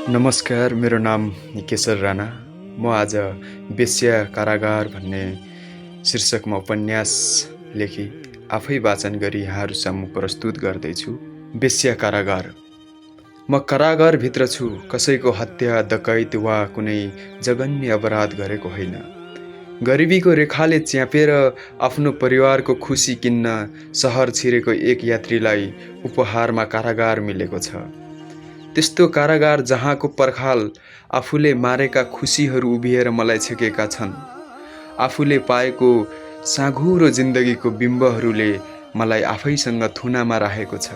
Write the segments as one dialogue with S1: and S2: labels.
S1: नमस्कार, मेरो नाम केशर राणा। म आज वेश्या कारागार भन्ने शीर्षकमा उपन्यास लेखी आफै वाचन गरी यहाँहरू सामु प्रस्तुत गर्दैछु। वेश्या कारागार। म कारागारभित्र छु, कसैको हत्या, डकैत वा कुनै जघन्य अपराध गरेको होइन। गरिबीको रेखाले च्यापेर आफ्नो परिवारको खुसी किन्न सहर छिरेको एक यात्रीलाई उपहारमा कारागार मिलेको छ। त्यस्तो कारागार जहाँको पर्खाल आफूले मारेका खुसीहरू उभिएर मलाई छेकेका छन्। आफूले पाएको साँघुरो जिन्दगीको बिम्बहरूले मलाई आफैसँग थुनामा राखेको छ।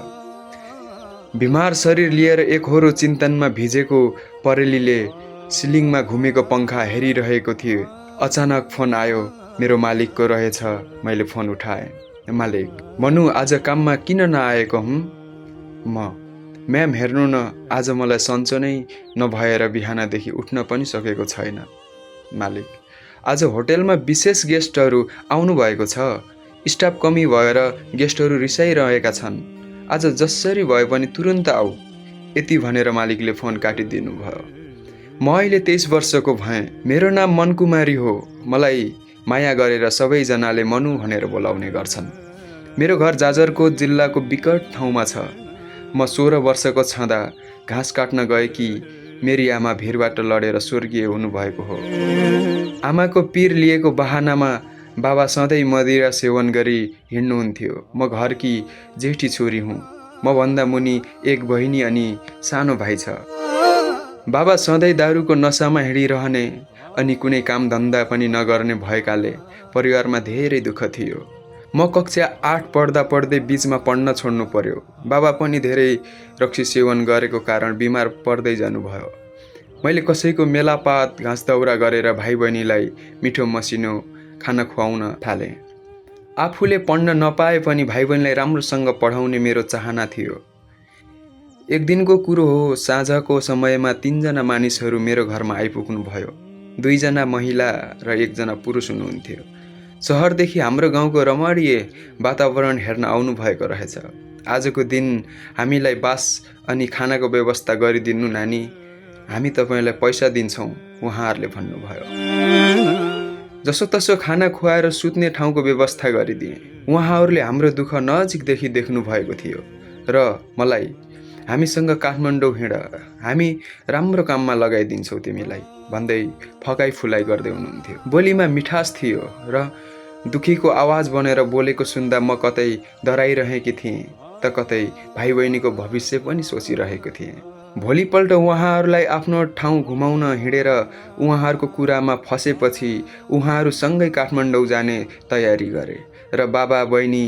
S1: बिमार शरीर लिएर एकहोरो चिन्तनमा भिजेको परेलीले सिलिङमा घुमेको पङ्खा हेरिरहेको थिएँ। अचानक फोन आयो, मेरो मालिकको रहेछ। मैले फोन उठाएँ। मालिक, मनु आज काममा किन नआएको हुँ? म्याम हेर्नु न, आज मलाई सन्चो नै नभएर बिहानदेखि उठ्न पनि सकेको छैन। मालिक, आज होटेलमा विशेष गेस्टहरू आउनुभएको छ। स्टाफ कमी भएर गेस्टहरू रिसाइरहेका छन्। आज जसरी भए पनि तुरुन्त आऊ। यति भनेर मालिकले फोन काटिदिनु भयो। म अहिले 23 वर्षको भएँ। मेरो नाम मनकुमारी हो। मलाई माया गरेर सबैजनाले मनु भनेर बोलाउने गर्छन्। मेरो घर जाजरकोट जिल्लाको विकट ठाउँमा छ। म 16 वर्षको छँदा घाँस काट्न गएकी मेरी आमा भिरबाट लडेर स्वर्गीय हुनुभएको हो। आमाको पीर लिएको बहानामा बाबा सधैँ मदिरा सेवन गरी हिँड्नुहुन्थ्यो। म घरकी जेठी छोरी हुँ। मभन्दा मुनि एक बहिनी अनि सानो भाइ छ। बाबा सधैँ दारूको नसामा हिँडिरहने अनि कुनै काम धन्दा पनि नगर्ने भएकाले परिवारमा धेरै दुःख थियो। म कक्षा 8 पढ्दै बीचमा पढ्न छोड्नु पर्यो। बाबा पनि धेरै रक्सी सेवन गरेको कारण बिमार पर्दै जानुभयो। मैले कसैको मेलापात घाँस दौरा गरेर भाइ बहिनीलाई मिठो मसिनो खाना खुवाउन थालेँ। आफूले पढ्न नपाए पनि भाइ बहिनीलाई राम्रोसँग पढाउने मेरो चाहना थियो। एक दिनको कुरो हो, साँझको समयमा 3 जना मानिसहरू मेरो घरमा आइपुग्नु भयो। 2 जना महिला र 1 जना पुरुष हुनुहुन्थ्यो। सहरदेखि हाम्रो गाउँको रमणीय वातावरण हेर्न आउनु भएको रहेछ। आजको दिन हामीलाई बास अनि खानाको व्यवस्था गरिदिनु नानी, हामी तपाईँलाई पैसा दिन्छौँ, उहाँहरूले भन्नुभयो। जसोतसो खाना खुवाएर सुत्ने ठाउँको व्यवस्था गरिदिए। उहाँहरूले हाम्रो दुःख नजिकदेखि देख्नु भएको थियो र मलाई हामीसँग काठमाडौँ हिँड, हामी राम्रो काममा लगाइदिन्छौँ तिमीलाई भन्दै फकाइ फुलाइ गर्दै हुनुहुन्थ्यो। बोलीमा मिठास थियो र दुखीको आवाज बनेर बोलेको सुन्दा म कतै डराइरहेकी थिएँ त कतै भाइ बहिनीको भविष्य पनि सोचिरहेको थिएँ। भोलिपल्ट उहाँहरूलाई आफ्नो ठाउँ घुमाउन हिँडेर उहाँहरूको कुरामा फसेपछि उहाँहरूसँगै काठमाडौँ जाने तयारी गरे र बाबा बहिनी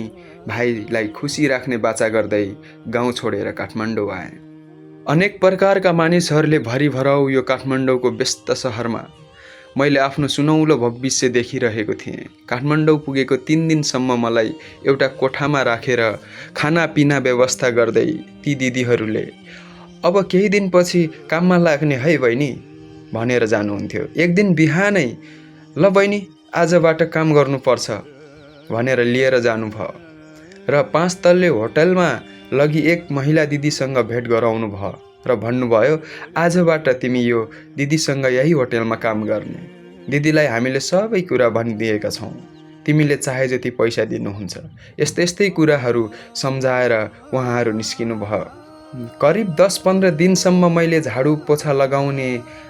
S1: भाइलाई खुसी राख्ने बाचा गर्दै गाउँ छोडेर काठमाडौँ आए। अनेक प्रकारका मानिसहरूले भरिभराउ यो काठमाडौँको व्यस्त सहरमा मैले आफ्नो सुनौलो भविष्य देखिरहेको थिएँ। काठमाडौँ पुगेको 3 दिनसम्म मलाई एउटा कोठामा राखेर खानापिना व्यवस्था गर्दै ती दिदीहरूले अब केही दिनपछि काममा लाग्ने है बहिनी भनेर जानुहुन्थ्यो। एक दिन बिहानै ल बहिनी आजबाट काम गर्नुपर्छ भनेर लिएर जानुभयो र 5 तल्ले होटलमा लगी एक महिला दिदीसँग भेट गराउनु भयो र भन्नुभयो, आजबाट तिमी यो दिदीसँग यही होटलमा काम गर्ने। दिदीलाई हामीले सबै कुरा भनिदिएका छौँ, तिमीले चाहे जति पैसा दिनुहुन्छ। यस्तै कुराहरू सम्झाएर उहाँहरू निस्किनु भयो। करिब 10-15 दिनसम्म मैले झाडु पोछा लगाउने,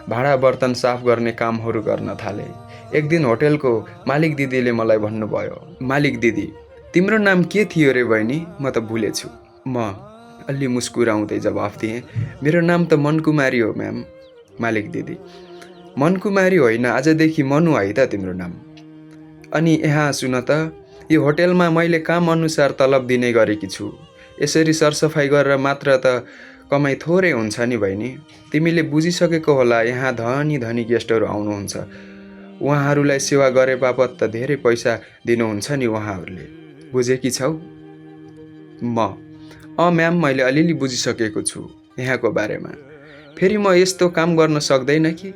S1: भाँडा बर्तन साफ गर्ने कामहरू गर्न थालेँ। एक दिन होटलको मालिक दिदीले मलाई भन्नुभयो, मालिक दिदी तिम्रो नाम के थियो रे बहिनी? म त भुलेछु। म अलि मुस्कुराउँदै जवाफ दिएँ, मेरो नाम त मनकुमारी हो म्याम। मालिक दिदी, मनकुमारी होइन, आजदेखि मनु है त तिम्रो नाम। अनि यहाँ सुन त, यो होटेलमा मैले काम अनुसार तलब दिने गरेकी छु। यसरी सरसफाइ गरेर मात्र त कमाइ थोरै हुन्छ नि बहिनी। तिमीले बुझिसकेको होला, यहाँ धनी धनी गेस्टहरू आउनुहुन्छ। उहाँहरूलाई सेवा गरे बापत त धेरै पैसा दिनुहुन्छ नि उहाँहरूले। बुझेकी छौ? म्याम, मैले अलिअलि बुझिसकेको छु यहाँको बारेमा। फेरि म यस्तो काम गर्न सक्दैन कि?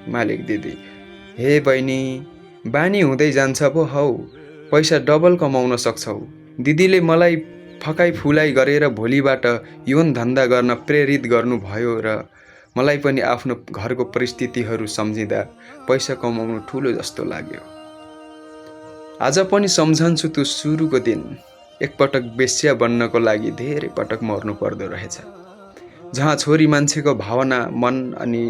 S1: मालिक दिदी, हे बहिनी, बानी हुँदै जान्छ पो हौ, पैसा डबल कमाउन सक्छौ। दिदीले मलाई फकाइ फुलाइ गरेर भोलिबाट यौन धन्दा गर्न प्रेरित गर्नुभयो र मलाई पनि आफ्नो घरको परिस्थितिहरू सम्झिँदा पैसा कमाउनु ठुलो जस्तो लाग्यो। आज पनि सम्झन्छु त्यो सुरुको दिन। एकपटक बेश्या बन्नको लागि धेरै पटक मर्नु पर्दो रहेछ। जहाँ छोरी मान्छेको भावना, मन अनि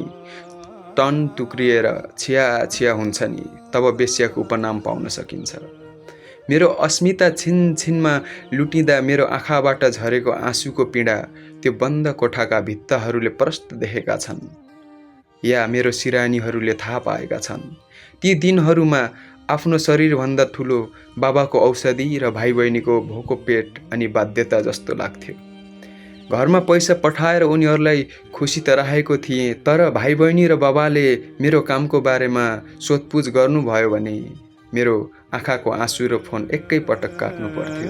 S1: तन टुक्रिएर छिया छिया हुन्छ नि, तब बेश्याको उपनाम पाउन सकिन्छ। मेरो अस्मिता छिनमा लुटिँदा मेरो आँखाबाट झरेको आँसुको पीडा त्यो बन्द कोठाका भित्ताहरूले प्रष्ट देखेका छन्, या मेरो सिरानीहरूले थाहा पाएका छन्। ती दिनहरूमा आफ्नो शरीरभन्दा ठुलो बाबाको औषधि र भाइ बहिनीको भोको पेट अनि बाध्यता जस्तो लाग्थ्यो। घरमा पैसा पठाएर उनीहरूलाई खुसी त राखेको थिएँ, तर भाइ बहिनी र बाबाले मेरो कामको बारेमा सोधपुछ गर्नुभयो भने मेरो आँखाको आँसु र फोन एकै पटक काट्नु पर्थ्यो।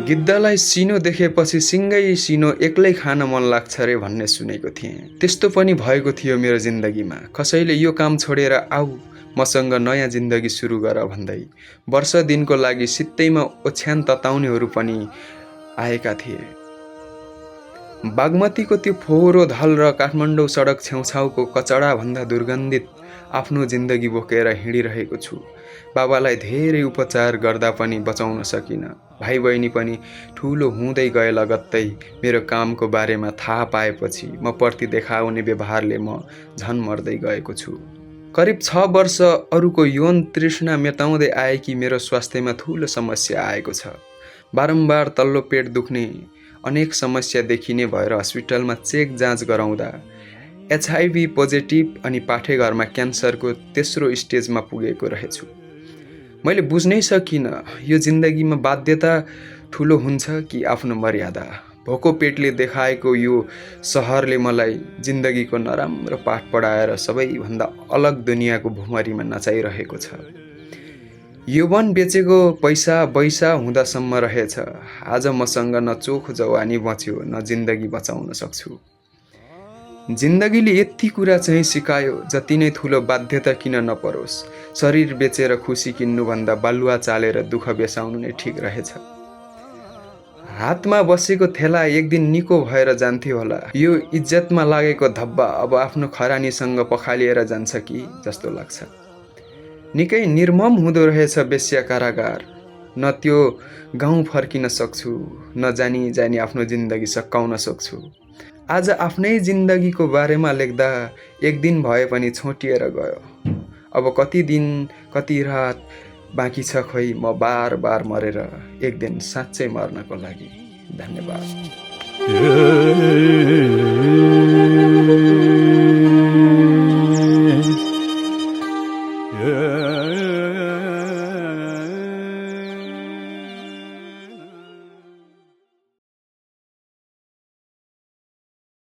S1: गिद्धलाई सिनो देखेपछि सिङ्गै सिनो एक्लै खान मन लाग्छ रे भन्ने सुनेको थिएँ। त्यस्तो पनि भएको थियो मेरो जिन्दगीमा। कसैले यो काम छोडेर आऊ मसँग नयाँ जिन्दगी सुरु गर भन्दै वर्ष दिनको लागि सित्तैमा ओछ्यान तताउनेहरू पनि आएका थिए। बागमतीको त्यो फोहोरो धल र काठमाडौँ सडक छेउछाउको कचडाभन्दा दुर्गन्धित आफ्नो जिन्दगी बोकेर हिँडिरहेको छु। बाबालाई धेरै उपचार गर्दा पनि बचाउन सकिनँ। भाइ बहिनी पनि ठुलो हुँदै गए लगत्तै मेरो कामको बारेमा थाहा पाएपछि म प्रति देखाउने व्यवहारले म झन् मर्दै गएको छु। करिब 6 वर्ष अरूको यौन तृष्णा मेटाउँदै आएकी मेरो स्वास्थ्यमा ठुलो समस्या आएको छ। बारम्बार तल्लो पेट दुख्ने, अनेक समस्या देखिने भएर हस्पिटलमा चेक जाँच गराउँदा HIV पोजिटिभ अनि पाठेघरमा क्यान्सरको तेस्रो स्टेजमा पुगेको रहेछु। मैले बुझ्नै सकिनँ यो जिन्दगीमा बाध्यता ठुलो हुन्छ कि आफ्नो मर्यादा। भोको पेटले देखाएको यो सहरले मलाई जिन्दगीको नराम्रो पाठ पढाएर सबैभन्दा अलग दुनियाँको भुमरीमा नचाइरहेको छ। यौवन बेचेको पैसा बैसा हुँदासम्म रहेछ। आज मसँग न चोख जवानी बच्यो न जिन्दगी बचाउन सक्छु। जिन्दगीले यति कुरा चाहिँ सिकायो, जति नै ठुलो बाध्यता किन नपरोस्। शरीर बेचेर खुसी किन्नुभन्दा बालुवा चालेर दुःख बेसाउनु नै ठिक रहेछ। हातमा बसेको थेला एक दिन निको भएर जान्थ्यो होला। यो इज्जतमा लागेको धब्बा अब आफ्नो खरानीसँग पखालिएर जान्छ कि जस्तो लाग्छ। निकै निर्मम हुँदो रहेछ बेश्या कारागार। न त्यो गाउँ फर्किन सक्छु, न जानी जानी आफ्नो जिन्दगी सकाउन सक्छु। आज आफ्नै जिन्दगीको बारेमा लेख्दा एक दिन भए पनि छोटिएर गयो। अब कति दिन कति रात बाँकी छ खोइ म बार बार मरेर एक दिन साँच्चै मर्नको लागि। धन्यवाद।